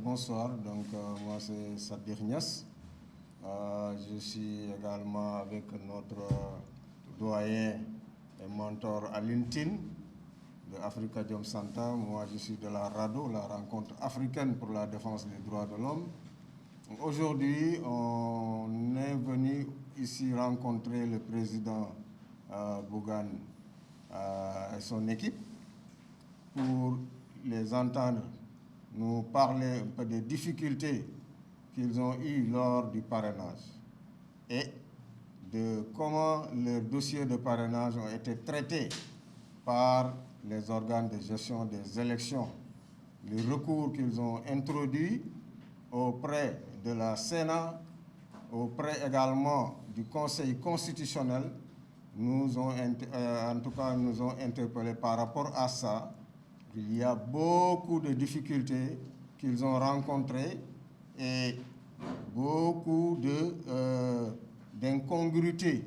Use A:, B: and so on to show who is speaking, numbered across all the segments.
A: bonsoir, donc moi c'est Sadir Niass. Je suis également avec notre doyen et mentor Alioune Tine de Afrikajom Center. Moi je suis de la RADDHO, la rencontre africaine pour la défense des droits de l'homme. Aujourd'hui, on est venu ici rencontrer le président Bougane et son équipe pour les entendre nous parler un peu des difficultés qu'ils ont eues lors du parrainage et de comment leurs dossiers de parrainage ont été traités par les organes de gestion des élections, les recours qu'ils ont introduits auprès de la Sénat, auprès également du Conseil constitutionnel, nous ont interpellés par rapport à ça. Il y a beaucoup de difficultés qu'ils ont rencontrées et beaucoup d'incongruités.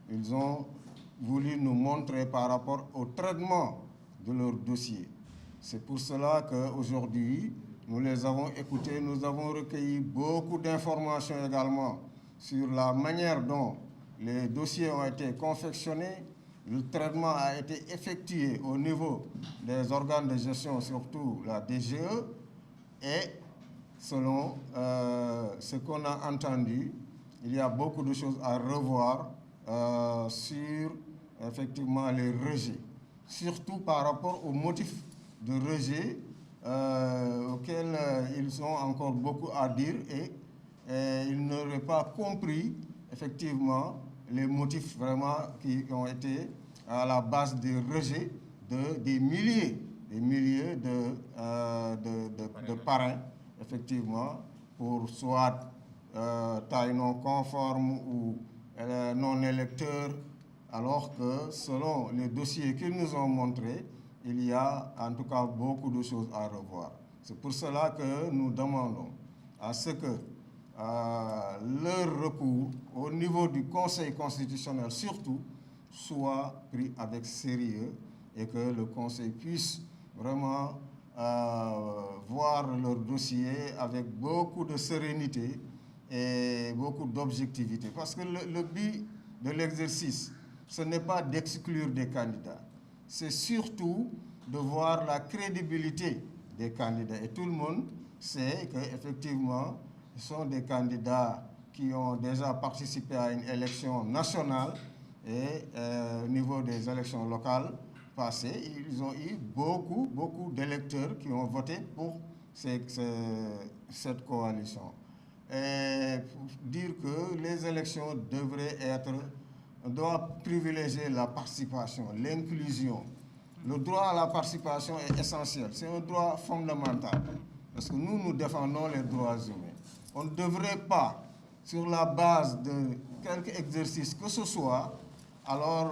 A: Ils ont voulu nous montrer par rapport au traitement de leur dossier. C'est pour cela qu'aujourd'hui, nous les avons écoutés, nous avons recueilli beaucoup d'informations également sur la manière dont les dossiers ont été confectionnés. Le traitement a été effectué au niveau des organes de gestion, surtout la DGE, et selon ce qu'on a entendu, il y a beaucoup de choses à revoir sur effectivement les rejets, surtout par rapport aux motifs de rejet auxquels ils ont encore beaucoup à dire et ils n'auraient pas compris effectivement les motifs vraiment qui ont été à la base des rejets des milliers de parrains, effectivement, pour soit taille non conforme ou non électeurs, alors que selon les dossiers qu'ils nous ont montrés, il y a en tout cas beaucoup de choses à revoir. C'est pour cela que nous demandons à ce que leur recours au niveau du Conseil constitutionnel surtout soit pris avec sérieux et que le Conseil puisse vraiment voir leur dossier avec beaucoup de sérénité et beaucoup d'objectivité. Parce que le but de l'exercice, ce n'est pas d'exclure des candidats, c'est surtout de voir la crédibilité des candidats. Et tout le monde sait qu'effectivement, ce sont des candidats qui ont déjà participé à une élection nationale et au niveau des élections locales passées, ils ont eu beaucoup d'électeurs qui ont voté pour cette coalition. Et pour dire que les élections doivent privilégier la participation, l'inclusion. Le droit à la participation est essentiel, c'est un droit fondamental, parce que nous défendons les droits humains. On ne devrait pas, sur la base de quelque exercice que ce soit, alors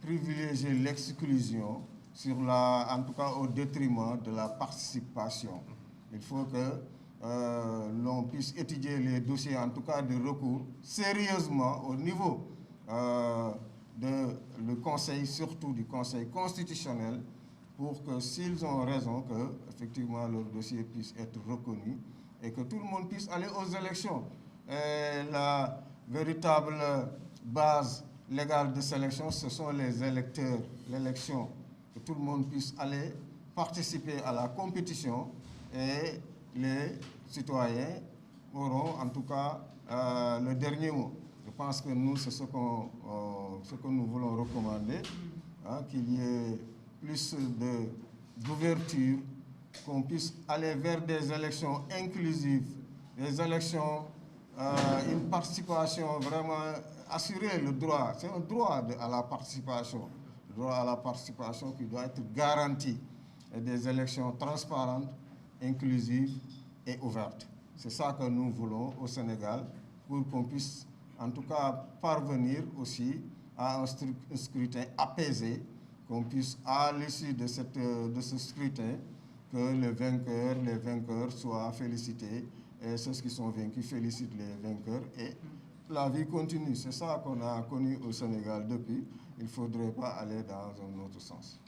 A: privilégier l'exclusion, en tout cas au détriment de la participation. Il faut que l'on puisse étudier les dossiers, en tout cas de recours, sérieusement au niveau du Conseil, surtout du Conseil constitutionnel, pour que s'ils ont raison, que effectivement leur dossier puisse être reconnu et que tout le monde puisse aller aux élections. Et la véritable base légale de sélection, ce sont les électeurs, l'élection, que tout le monde puisse aller participer à la compétition et les citoyens auront en tout cas le dernier mot. Je pense que nous, c'est ce que nous voulons recommander, hein, qu'il y ait plus d'ouverture, qu'on puisse aller vers des élections inclusives, des élections, une participation vraiment assurée, le droit. C'est un droit à la participation, le droit à la participation qui doit être garanti, et des élections transparentes, inclusives et ouvertes. C'est ça que nous voulons au Sénégal, pour qu'on puisse en tout cas parvenir aussi à un scrutin apaisé, qu'on puisse, à l'issue de ce scrutin, que les vainqueurs soient félicités et ceux qui sont vaincus félicitent les vainqueurs et la vie continue. C'est ça qu'on a connu au Sénégal depuis. Il ne faudrait pas aller dans un autre sens.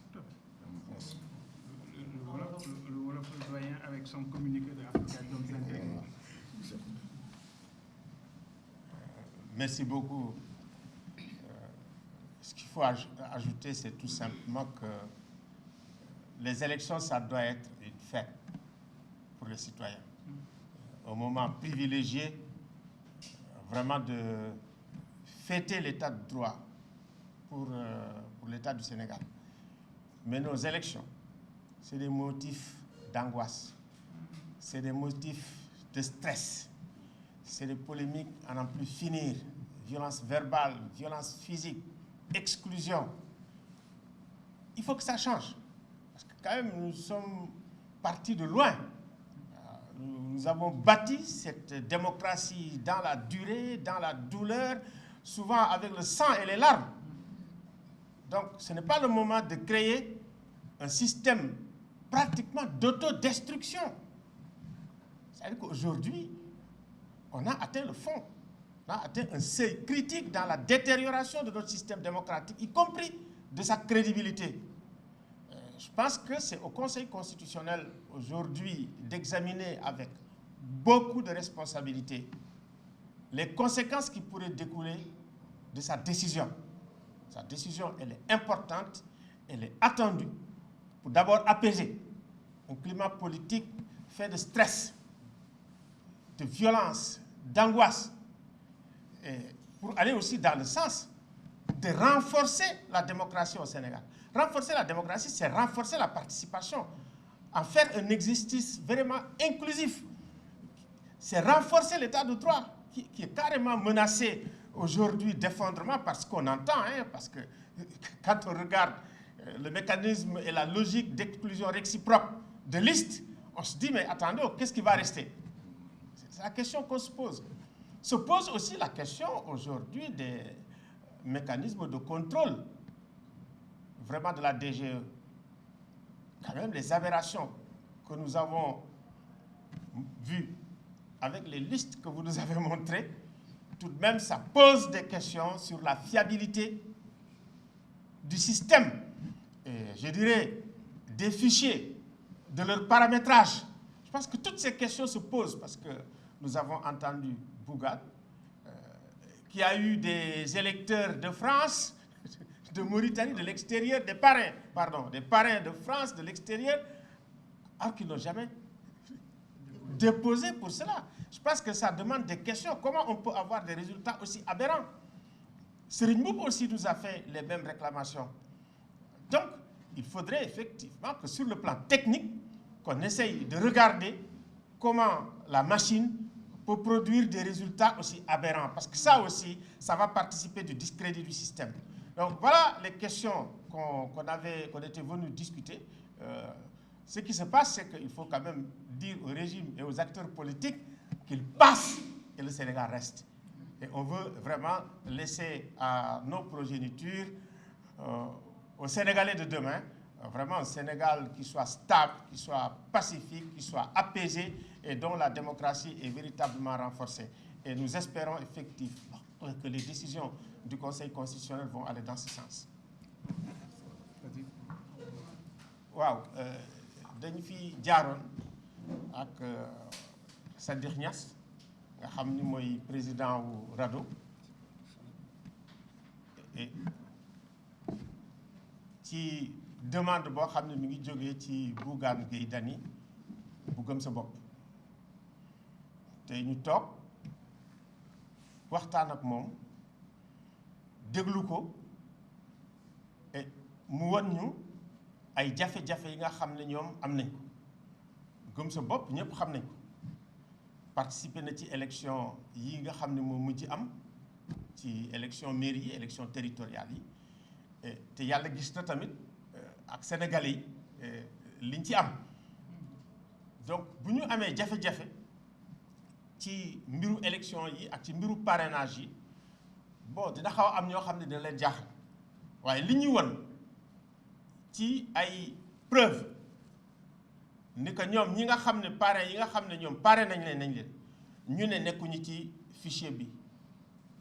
B: Merci. Le Wolof doyen avec son communiqué de Afrikajom Merci beaucoup. Ce qu'il faut ajouter, c'est tout simplement que les élections, ça doit être une fête pour les citoyens. Un moment privilégié, vraiment de fêter l'état de droit pour l'État du Sénégal. Mais nos élections, c'est des motifs d'angoisse, c'est des motifs de stress, c'est des polémiques à n'en plus finir, violence verbale, violence physique, exclusion. Il faut que ça change. Parce que quand même, nous sommes partis de loin. Nous avons bâti cette démocratie dans la durée, dans la douleur, souvent avec le sang et les larmes. Donc, ce n'est pas le moment de créer un système pratiquement d'autodestruction. C'est-à-dire qu'aujourd'hui, on a atteint le fond. On a atteint un seuil critique dans la détérioration de notre système démocratique, y compris de sa crédibilité. Je pense que c'est au Conseil constitutionnel aujourd'hui d'examiner avec beaucoup de responsabilité les conséquences qui pourraient découler de sa décision. Sa décision, elle est importante, elle est attendue pour d'abord apaiser un climat politique fait de stress, de violence, d'angoisse, et pour aller aussi dans le sens de renforcer la démocratie au Sénégal. Renforcer la démocratie, c'est renforcer la participation, en faire un exercice vraiment inclusif. C'est renforcer l'état de droit qui est carrément menacé aujourd'hui d'effondrement parce qu'on entend, parce que quand on regarde le mécanisme et la logique d'exclusion réciproque de listes, on se dit, mais attendez, qu'est-ce qui va rester? C'est la question qu'on se pose. Se pose aussi la question aujourd'hui des mécanismes de contrôle vraiment de la DGE. Quand même, les aberrations que nous avons vues avec les listes que vous nous avez montrées, tout de même, ça pose des questions sur la fiabilité du système, et je dirais des fichiers, de leur paramétrage. Je pense que toutes ces questions se posent parce que nous avons entendu Bougane, qui a eu des électeurs de France, de Mauritanie, de l'extérieur, des parrains de France, de l'extérieur, alors qu'ils n'ont jamais déposé pour cela. Je pense que ça demande des questions. Comment on peut avoir des résultats aussi aberrants? Serigne Mboup aussi nous a fait les mêmes réclamations. Donc, il faudrait effectivement que sur le plan technique, qu'on essaye de regarder comment la machine peut produire des résultats aussi aberrants. Parce que ça aussi, ça va participer du discrédit du système. Donc voilà les questions qu'on était venu discuter. Ce qui se passe, c'est qu'il faut quand même dire au régime et aux acteurs politiques qu'ils passent et le Sénégal reste. Et on veut vraiment laisser à nos progénitures, aux Sénégalais de demain, vraiment un Sénégal qui soit stable, qui soit pacifique, qui soit apaisé et dont la démocratie est véritablement renforcée. Et nous espérons effectivement que les décisions du Conseil constitutionnel vont aller dans ce sens. Waaw, dañ fi jaaroon ak Sadikh Niass nga xam ni mooy président wu RADDHO et ci demande boo xam ne mi ngi jógee ci Bougane Gueye Dany bu Gëm Sa Bopp te ñu toog waxtaan ak moom déglu ko et mu won ñu ay jafe-jafe yi nga xam ne ñoom am nañ ko. Gëm Sa Bopp ñëpp xam nañ ko participer na ci élection yi nga xam ne moo mujj am ci élection mairie yi élection territoriale yi te yàlla gis na tamit ak Sénégalais yi liñ ci am. Donc bu ñu amee jafe-jafe ci mbiru élection yi ak ci mbiru parrainage yi bon dina xaw a am ñoo xam ne dina leen jaaxal waaye li ñuy won ci ay preuve ni que ñoom ñi nga xam ne parrain yi nga xam ne ñoom parrain nañ leen ñu ne nekkuñu ci fichier bi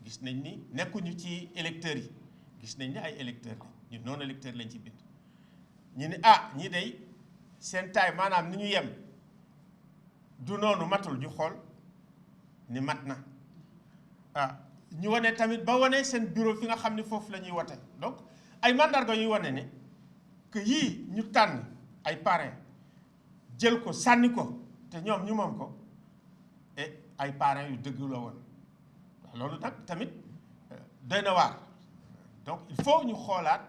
B: gis nañ ni nekkuñu ci électeurs yi gis nañ ni ay électeurs lañ ñu non électeurs lañ ci bind ñu ne ñi day seen taay maanaam ni ñu yem du noonu matul ñu xool ni mat na ñu wane tamit ba wane seen bureau fi nga xam ne foofu la ñuy wote donc ay mandarga yuy wane ne que yii ñu tànn ay parrain jël ko sànni ko te ñoom ñu moom ko et ay parrain yu dëgg la woon loolu nag tamit doy na waar donc il faut ñu xoolaat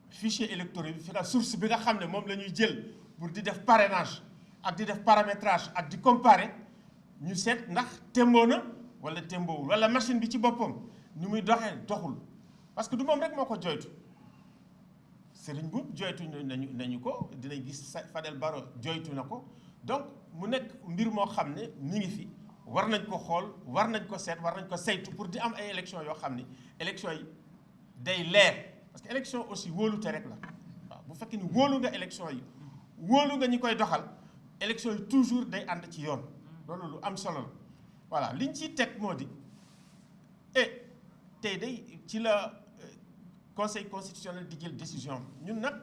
B: fichier électoral bi fi nga source bi nga xam ne moom la ñuy jël pour di def parrainage ak di def paramétrage ak di comparer ñu seet ndax témboo na wala témboowul wala machine bi ci boppam ni muy doxee doxul parce que du moom rek moo ko joytu Serigne Mboup joytu nañu ko dinañ gis Fadel Barro joytu na ko donc mu nekk mbir moo xam ne mi ngi fi war nañ ko xool war nañ ko seet war nañ ko saytu pour di am ay élection yoo xam ni élection yi day leer parce que élection aussi wóolute rek la waaw bu fekkee ni wóolu nga élection yi wóolu nga ñi koy doxal élection yi toujours day ànd ci yoon loolu lu am solo la voilà liñ ciy teg moo di tey day ci la conseil constitutionnel di jël décision ñun nag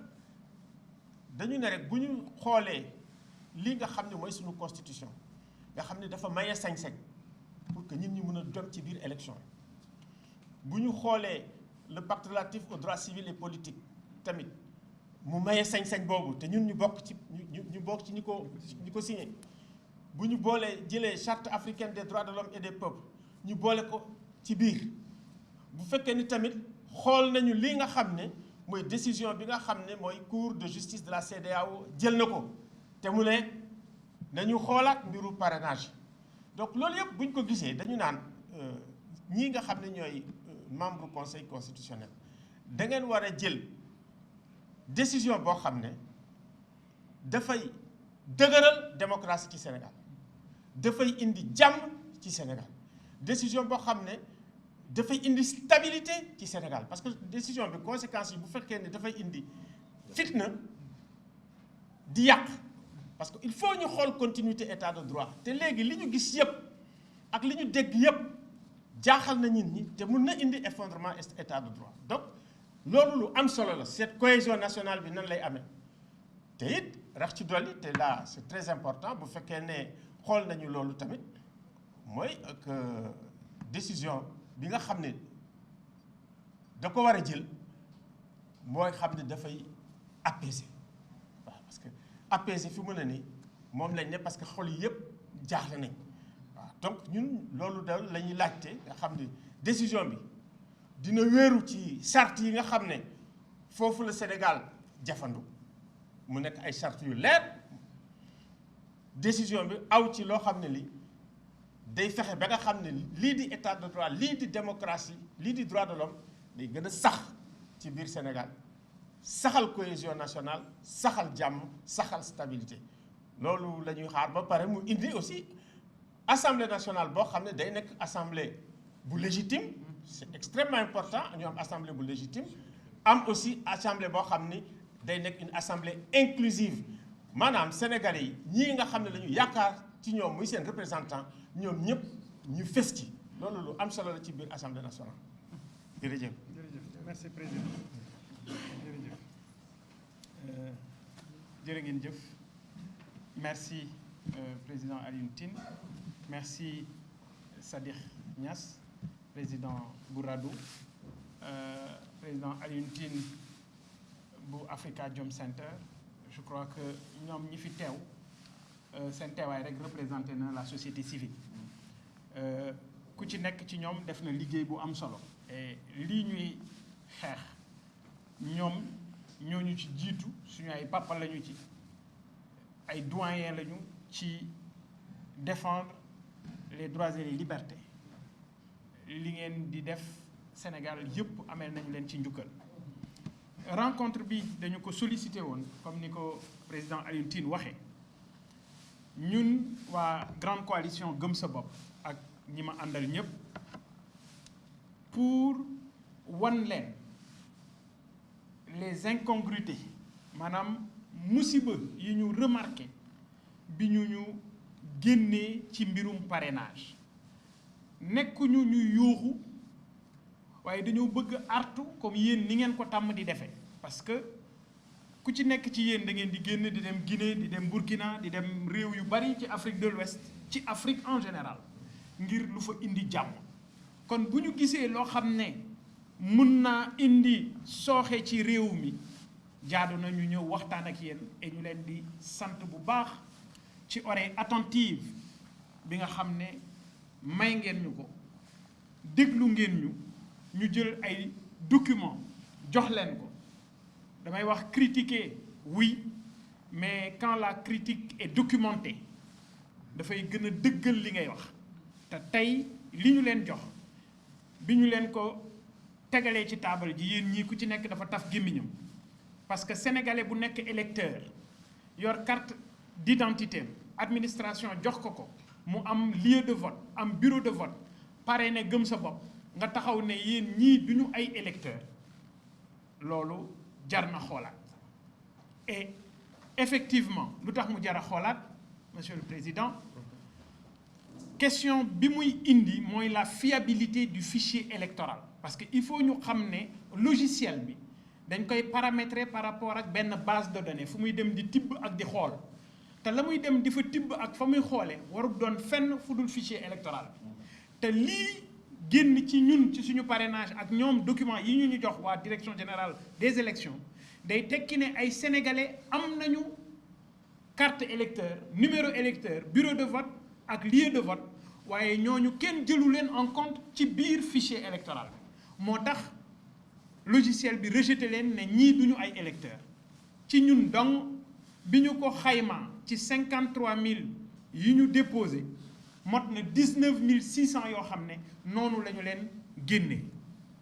B: dañu ne rek bu ñu xoolee li nga xam ne mooy suñu constitution nga xam ne dafa maye sañ-sañ pour que ñun ñu mën a dem ci biir élection bu ñu xoolee le pacte relatif aux droits civils et politiques tamit mu maye sañ-sañ boobu te ñun ñu bokk ci ñu bokk ci ñi ko signé bu ñu boolee jëlee charte africaine des droits de l'homme et des peuples ñu boole ko ci biir bu fekkee ni tamit xool nañu li nga xam ne mooy décision bi nga xam ne mooy cour de justice de la CEDEAO jël na ko te mu ne nañu xoolaat mbiru parrainage donc loolu yëpp bu ñu ko gisee dañu naan ñii nga xam ne ñooy membre conseil constitutionnel da ngeen war a jël décision boo xam ne dafay dëgëral démocratie ci Sénégal dafay indi jàmm ci Sénégal décision boo xam ne dafay indi stabilité ci Sénégal parce que décision bi conséquences yi bu fekkee ne dafay indi fitna di yàq parce que il faut ñu xool continuité état de droit te léegi li ñu gis yëpp ak li ñu dégg yëpp jaaxal na nit ñi te mun na indi effondrement état de droit donc loolu lu am solo la cette cohésion nationale bi nan lay amee te it rax ci dolli te là c'est très important bu fekkee ne xool nañu loolu tamit mooy que décision bi nga xam ne da ko war a jël mooy xam ne dafay apaiser waaw parce que apaiser fi mu ne nii moom lañ ne parce que xol yi yëpp jaaxle nañ waaw donc ñun loolu daal la ñuy laajte nga xam ne décision bi dina wéeru ci charte yi nga xam ne foofu la Sénégal jafandu mu nekk ay charte yu leer décision bi aw ci loo xam ne li day fexe ba nga xam ne lii di état de droit lii di démocratie lii di droit de l'homme day gën a sax ci biir Sénégal saxal cohésion nationale saxal jàmm saxal stabilité loolu la ñuy xaar ba pare mu indi aussi assemblée nationale boo xam ne day nekk assemblée bu légitime c'est extrêmement important ñu am assemblée bu légitime am aussi assemblée boo xam ni day nekk une assemblée inclusive maanaam sénégalais yi ñii nga xam ne la ñu yaakaar ci ñoom muy seen représentant ñoom ñëpp ñu fes ci loolu lu am solo la ci biir assemblée nationale jërëjëf.
C: jërëjëf merci président jërëjëf jërë ngeen jëf merci président Alioune Tine merci Sadikh Niass président bu RADDHO président Alioune Tine bu Afrikajom Center je crois que ñoom ñi fi teew seen teewaay rek représenté na la société civile ku ci nekk ci ñoom def na liggéey bu am solo et lii ñuy xeex ñoom ñooñu ci jiitu suñu ay papa lañu ci ay doyen lañu ci défendre les droits et les libertés li ngeen di def Sénégal yëpp ameel nañu leen ci njukkal rencontre bi dañu ko sollicité woon comme ni ko président Alioune Tine waxee ñun waa grande coalition gëm sa bopp ak ñi ma àndal ñëpp pour wan leen les incongruités maanaam musiba yi ñu remarqué bi ñu génnee ci mbirum parrainage nekkuñu ñu yuuxu waaye dañoo bëgg artu comme yéen ni ngeen ko tàmm di defee parce que ku ci nekk ci yéen da ngeen di génn di dem Guinée di dem Burkina di dem réew yu bari ci Afrique de l'Ouest ci Afrique en général ngir lu fa indi jàmm kon bu ñu gisee loo xam ne mun naa indi sooxe ci réew mi jaadu na ñu ñëw waxtaan ak yéen et ñu leen di sant bu baax ci oreille attentive bi nga xam ne may ngeen ñu ko déglu ngeen ñu jël ay documents jox leen ko damay wax critiquer oui mais quand la critique est documentée dafay gën a dëggal li ngay wax te tey li ñu leen jox bi ñu leen ko tegalee ci taabal ji yéen ñii ku ci nekk dafa taf gémmiñam parce que sénégalais bu nekk électeur yor carte d'identité administration jox ko mu am lieu de vote am bureau de vote pare ne gëm sa bopp nga taxaw ne yéen ñii duñu ay électeur loolu jar na xoolaat et effectivement lu tax mu jar a xoolaat monsieur le président question bi muy indi mooy la fiabilité du fichier électoral parce que il faut ñu xam ne logiciel bi dañ koy paramétrer par rapport ak benn base de données fu muy dem di tibb ak di xool te la muy dem di fa tibb ak fa muy xoolee warul doon fenn fu dul fichier électoral bi te lii génn ci ñun ci suñu parrainage ak ñoom document yi ñu jox waa direction générale des élections day tekki ne ay sénégalais am nañu carte électeur numéro électeur bureau de vote ak lieu de vote waaye ñooñu kenn jëlu leen en compte ci biir fichier électoral bi moo tax logiciel bi rejeté leen ne ñii duñu ay électeurs ci ñun donc bi ñu ko xaymaa ci 53000 yi ñu déposé mot na 19600 yoo xam ne noonu la ñu leen génnee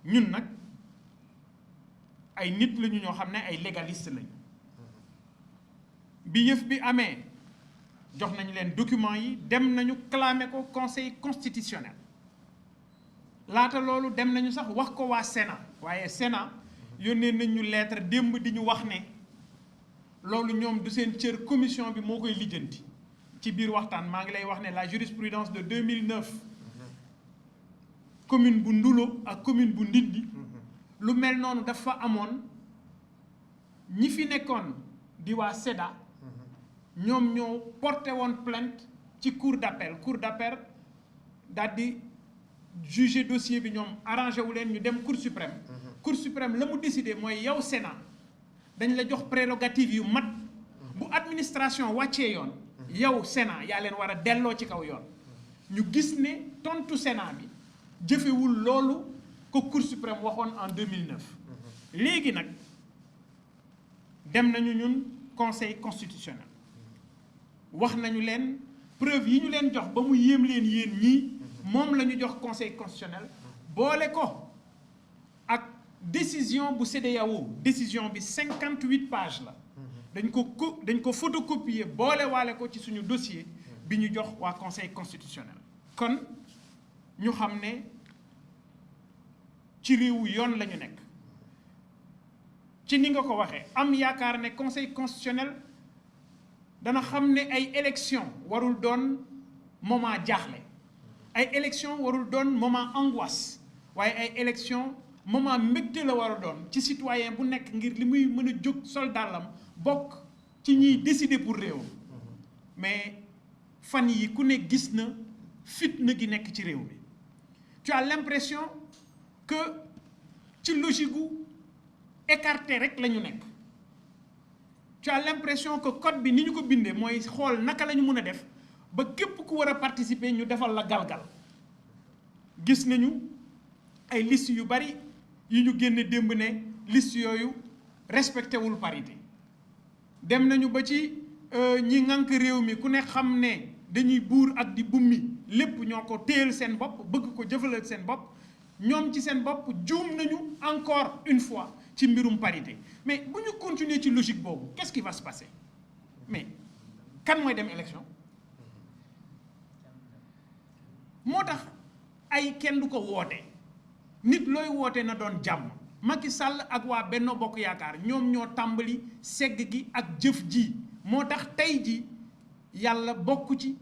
C: ñun nag ay nit lañu ñoo xam ne ay légaliste lañu bi yëf bi amee jox nañu leen documents yi dem nañu clamer ko conseil constitutionnel laata loolu dem nañu sax wax ko waa Sénat waaye Sénat yónnee nañ ñu lettre démb di ñu wax ne loolu ñoom du seen cër commission bi moo koy lijjanti ci biir waxtaan maa ngi lay wax ne la jurisprudence de 2009 commune bu Ndulo ak commune bu Ndindi lu mel noonu dafa amoon ñi fi nekkoon di waa SEDA ñoom ñoo porté woon plainte ci cour d'appel daal di juger dossier bi ñoom arrangé wu leen ñu dem cour suprême cour suprême la mu décidé mooy yow Sénat dañ la jox prérogative yu mat bu administration wàccee yoon yow Sénat yaa leen war a delloo ci kaw yoon ñu gis ne tontu Sénat bi jëfewul loolu ko cour suprême waxoon en 2009 léegi nag dem nañu ñun conseil constitutionnel wax nañu leen preuve yi ñu leen jox ba mu yéem leen yéen ñii moom la ñu jox conseil constitutionnel boole ko ak décision bu CEDEAO décision bi 58 pages la dañ ko photocopier boole waale ko ci suñu dossier bi ñu jox waa conseil constitutionnel kon ñu xam ne ci réewu yoon la ñu nekk ci ni nga ko waxee am yaakaar ne conseil constitutionnel dana xam ne ay élection warul doon moment jaaxle ay élection warul doon moment angoisse waaye ay élection moment mbégte la war a doon ci citoyen bu nekk ngir li muy mën a jóg soldaalam bokk ci ñiy décider pour réewam mais fan yi ku ne gis na fitna gi nekk ci réew mi tu as l'impression que ci logique gu écarté rek la ñu nekk tu as l'impression que code bi ni ñu ko bindee mooy xool naka la ñu mën a def ba képp ku war a participer ñu defal la galgal gis nañu ay liste yu bari yu ñu génne démb ne liste yooyu respecté wul parité dem nañu ba ci ñi ŋànk réew mi ku ne xam ne dañuy buur ak di bummi lépp ñoo ko téyal seen bopp bëgg ko jëfalal seen bopp ñoom ci seen bopp juum nañu encore une fois ci mbirum parité mais bu ñu continuer ci logique boobu qu'est-ce qui va se passer mais kan mooy dem élection moo tax ay kenn du ko woote nit looy woote na doon jàmm Macky Sall ak waa Benno Bokk Yaakaar ñoom ñoo tàmbali segg gi ak jëf ji moo tax tey ji yàlla bokk ci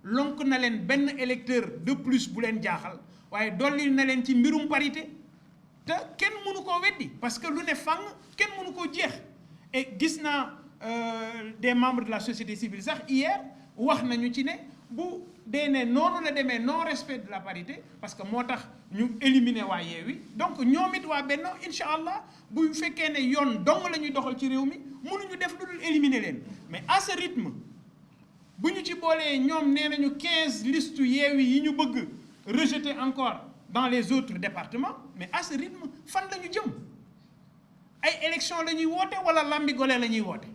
C: lonk na leen benn électeur de plus bu leen jaaxal waaye dolli na leen ci mbirum parité te kenn mënu koo weddi parce que lu ne fang kenn mënu koo jeex et gis naa des membres de la société civile sax hier wax nañu ci ne bu dee ne noonu la demee non respect de la parité parce que moo tax ñu éliminer waa Yewwi donc ñoom it waa Benno incha allah bu fekkee ne yoon dong la ñuy doxal ci réew mi mënuñu def lu dul éliminer leen mais à ce rythme bu ñu ci boolee ñoom nee nañu 15 listes Yewwi yi ñu bëgg rejeter encore dans les autres départements mais à ce rythme fan la ñu jëm ay élection la ñuy woote wala lambi gole la ñuy woote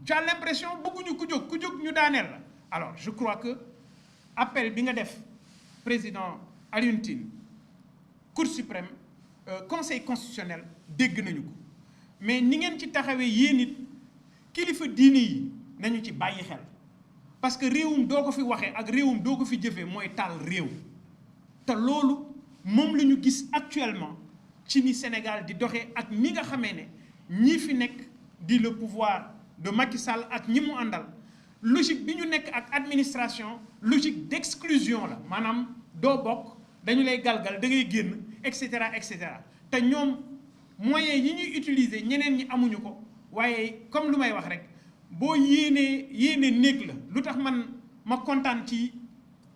C: tu as l'impression bëgguñu ku jóg ñu daaneel la alors je crois que appel bi nga def président Alioune Tine Cour suprême conseil constitutionnel dégg nañu ko mais ni ngeen ci taxawee yéen it kilifa diine yi nañu ci bàyyi xel parce que réewum doo ko fi waxee ak réewum doo ko fi jëfee mooy taal réew te loolu moom la ñu gis actuellement ci ni Sénégal di doxee ak ni nga xamee ne ñii fi nekk di le pouvoir de Macky Sall ak ñi mu àndal logique bi ñu nekk ak administration logique d'exclusion la maanaam doo bokk dañu lay galgal da ngay génn et cetera te ñoom moyens yi ñuy utiliser ñeneen ñi amuñu ko waaye comme lu may wax rek boo yéenee néeg la lu tax man ma kontaan ci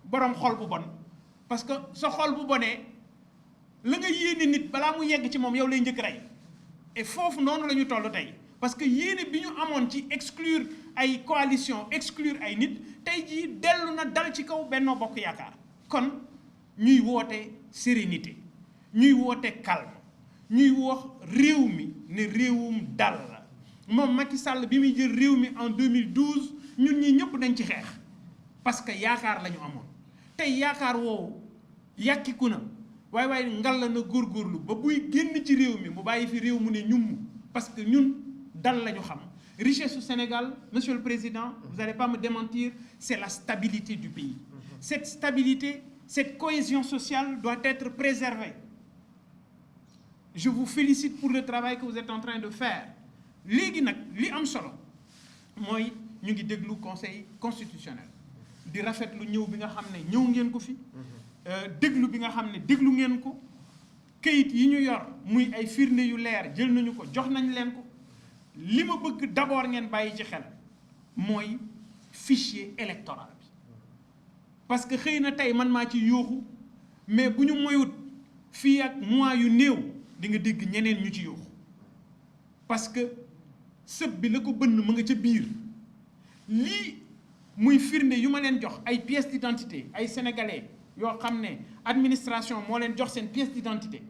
C: borom xol bu bon parce que sa xol bu bonee la nga yéene nit balaa mu yegg ci moom yow lay njëkk rey et foofu noonu la ñu toll tey parce que yéene bi ñu amoon ci exclure ay coalition exclure ay nit tey jii dellu na dal ci kaw Benno Bokk Yaakaar kon ñuy woote sérénité ñuy woote calme ñuy wax réew mi ne réewum dal la moom Macky Sall bi muy jël réew mi en 2012 ñun ñi ñëpp dañ ci xeex parce que yaakaar la ñu amoon tey yaakaar woowu yàkkiku na waaye ngal la na góorgóorlu ba buy génn ci réew mi mu bàyyi fi réew mu ne ñum parce que ñun dal la ñu xam richesse au Sénégal monsieur le président vous n'allez pas me démentir c'est la stabilité du pays cette stabilité cette cohésion sociale doit être préservée je vous félicite pour le travail que vous êtes en train de faire léegi nag li am solo mooy ñu ngi déglu conseil constitutionnel di rafetlu ñëw bi nga xam ne ñëw ngeen ko fi déglu bi nga xam ne déglu ngeen ko kayit yi ñu yor muy ay firnde yu leer jël nañu ko jox nañ leen ko li ma bëgg d'abord ngeen bàyyi ci xel mooy fichier électoral bi parce que xëy na tey man maa ci yooxu mais bu ñu moyut fii ak mois yu néew di nga dégg ñeneen ñu ci yooxu parce que sëb bi la ko bënn mu nga ca biir lii muy firnde yu ma leen jox ay pièces d'identité ay sénégalais yoo xam ne administration moo leen jox seen pièce d'identité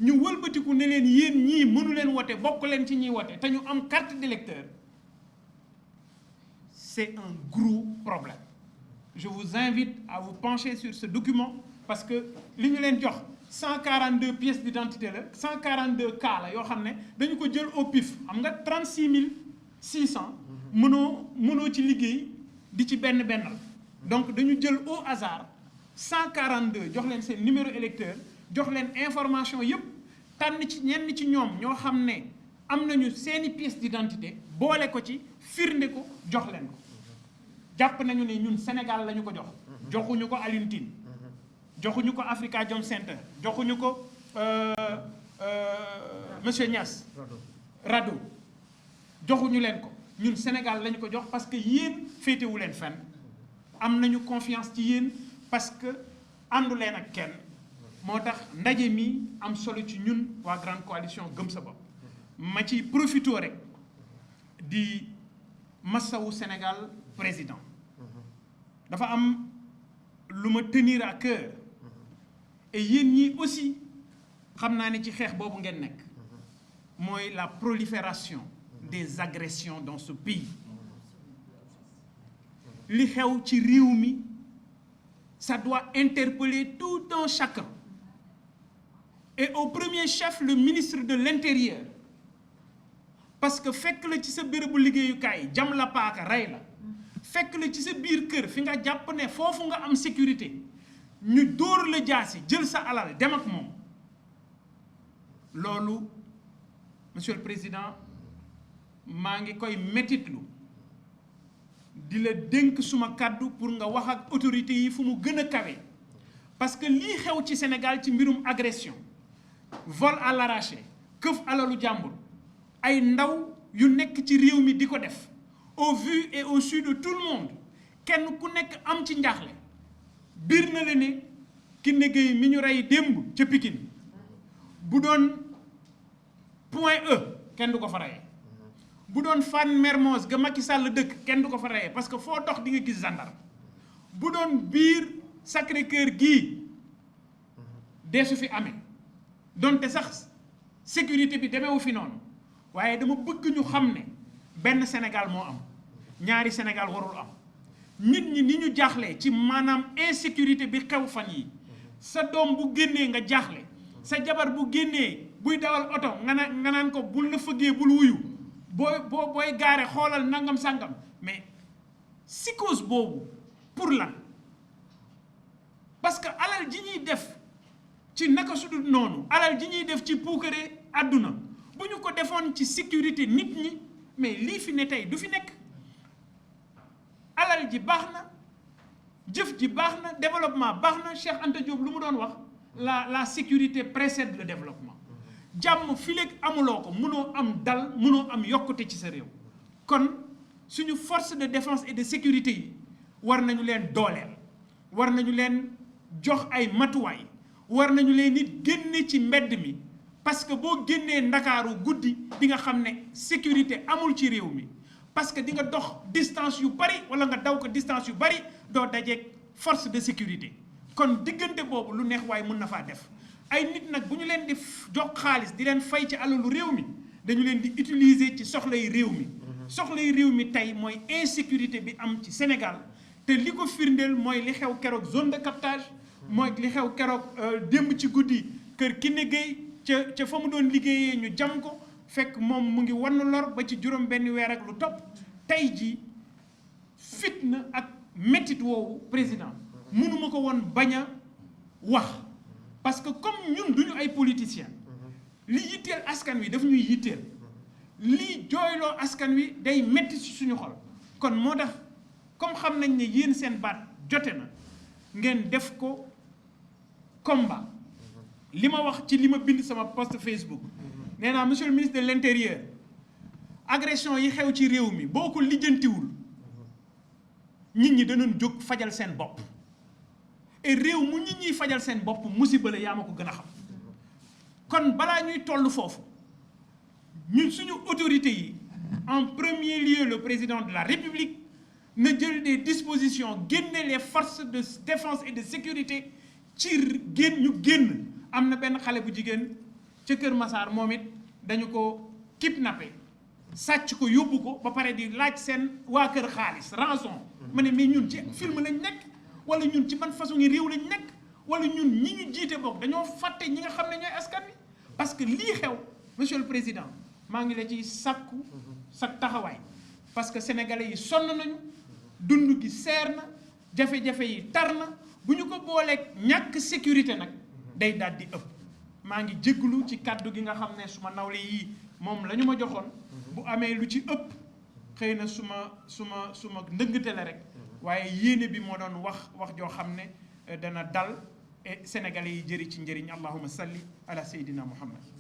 C: ñu wëlbatiku ne leen yéen ñii mënu leen wote bokk leen ci ñiy wote te ñu am carte d'électeur c'est un gros problème je vous invite à vous pencher sur ce document parce que li ñu leen jox 142 pièces d'identité la 142 cas la yoo xam ne dañu ko jël au pif xam nga 36 600 mënoo ci liggéey di ci bennal donc dañu jël au hasard 142 jox leen seen numéro électeur jox leen information yépp tànn ci ñenn ci ñoom ñoo xam ne am nañu seeni pièce d'identité boole ko ci firnde ko jox leen ko jàpp nañu ne ñun Sénégal lañu ko jox joxuñu ko Alioune Tine joxuñu ko Africa Jom Center joxuñu ko monsieur Niass Rado joxuñu leen ko ñun Sénégal lañu ko jox parce que yéen féetewu leen fenn am nañu confiance ci yéen parce que àndu leen ak kenn moo tax ndaje mi am solo ci ñun waa grande coalition gëm sa bopp ma ci profitoo rek di massawu Sénégal président dafa am lu ma tenir à cœur et yéen ñi aussi xam naa ne ci xeex boobu ngeen nekk mooy la prolifération des agressions dans ce pays li xew ci réew mi ça doit interpeller tout un chacun et au premier chef le ministre de l'Intérieur parce que fekk la ci sa bérébu liggéeyukaay jam la paaka rey la fekk la ci sa biir kër fi nga jàpp ne foofu nga am sécurité ñu dóor la jaasi jël sa alal dem ak moom loolu monsieur le président maa ngi koy mettitlu di la dénk suma kàddu pour nga wax ak autorités yi fu mu gën a kawe parce que lii xew ci Sénégal ci mbirum agression vol à l'arraché këf alalu jàmbur ay ndaw yu nekk ci réew mi di ko def au vu et au su de tout le monde kenn ku nekk am ci njaaxle biir na la ne Kiné Gueye mi ñu rey démb ca Pikine bu doon Point E kenn du ko fa reyee bu doon Fann Mermoz ga Macky Sall dëkk kenn du ko fa reyee parce que foo dox di nga gis gendarme bu doon biir Sacré-Cœur gii dee su fi amee donte sax sécurité bi demeewu fi noonu waaye dama bëgg ñu xam ne benn Sénégal moo am ñaari Sénégal warul am nit ñi ni ñu jaaxlee ci maanaam insécurité bi xew fan yi sa doom bu génnee nga jaaxle sa jabar bu génnee buy dawal oto nga naan ko bul la fëggee bul wuyu booy gaare xoolal nangam sangam mais psychose boobu pour lan parce que alal ji ñuy def ci naka su dul noonu alal ji ñuy def ci puukare àdduna bu ñu ko defoon ci sécurité nit ñi mais lii fi ne tey du fi nekk alal ji baax na jëf ji baax na développement baax na Cheikh Anta Diop lu mu doon wax la sécurité précède le développement jàmm fileeg amuloo ko mënoo am dal mënoo am yokkute ci sa réew kon suñu force de défense et de sécurité yi war nañu leen dooleel war nañu leen jox ay matuwaay war nañu leen nit génne ci mbedd mi parce que boo génnee ndakaaru guddi di nga xam ne sécurité amul ci réew mi parce que di nga dox distance yu bari wala nga daw ko distance yu bari doo dajeeg force de sécurité kon diggante boobu lu neex waaye mën na faa def ay nit nag bu ñu leen di jox xaalis di leen fay ci alalu réew mi dañu leen di utiliser ci soxlay réew mi soxlay réew mi tey mooy insécurité bi am ci Sénégal te li ko firndeel mooy li xew keroog zone de captage mooy li xew keroog démb ci guddi kër Kiné Gueye ca fa mu doon liggéeyee ñu jam ko fekk moom mu ngi wann lor ba ci juróom benn weer ak lu topp tey ji fitna ak métit woowu président mënuma ko woon bañ a wax parce que comme ñun duñu ay politiciens li yitteel askan wi daf ñuy yitteel lii jooyloo askan wi day métti ci suñu xol kon moo tax comme xam nañ ne yéen seen baat jote na ngeen def ko combat li ma wax ci li ma bind sama post Facebook nee naa monsieur le ministre de l'intérieur agression yi xew ci réew mi boo ko lijjantiwul nit ñi danañ jóg fajal seen bopp et réew mu nit ñiy fajal seen bopp musiba la yaa ma ko gën a xam kon balaa ñuy toll foofu ñun suñu autorité yi en premier lieu le président de la République na jël des dispositions génne les forces de défense et de sécurité ci génn am na benn xale bu jigéen ca Kër Massar moom it dañu ko kidnappé sàcc ko yóbbu ko ba pare di laaj seen waa kër xaalis rançon ma ne mais ñun ci film lañ nekk wala ñun ci ban façon ngi réew lañ nekk wala ñun ñi ñu jiite boog dañoo fàtte ñi nga xam ne ñooy askan wi parce que lii xew monsieur le président maa ngi la ciy sàkku sa taxawaay parce que sénégalais yi sonn nañu dund gi seer na jafe-jafe yi tar na bu ñu ko booleeg ñàkk sécurité nag day daal di ëpp maa ngi jégglu ci kàddu gi nga xam ne suma nawle yii moom la ñu ma joxoon bu amee lu ci ëpp xëy na suma ndëngate la rek waaye yéene bi moo doon wax joo xam ne dana dal et sénégalais yi jëri ci njëriñ allahumma salli ala sayyidina muhammad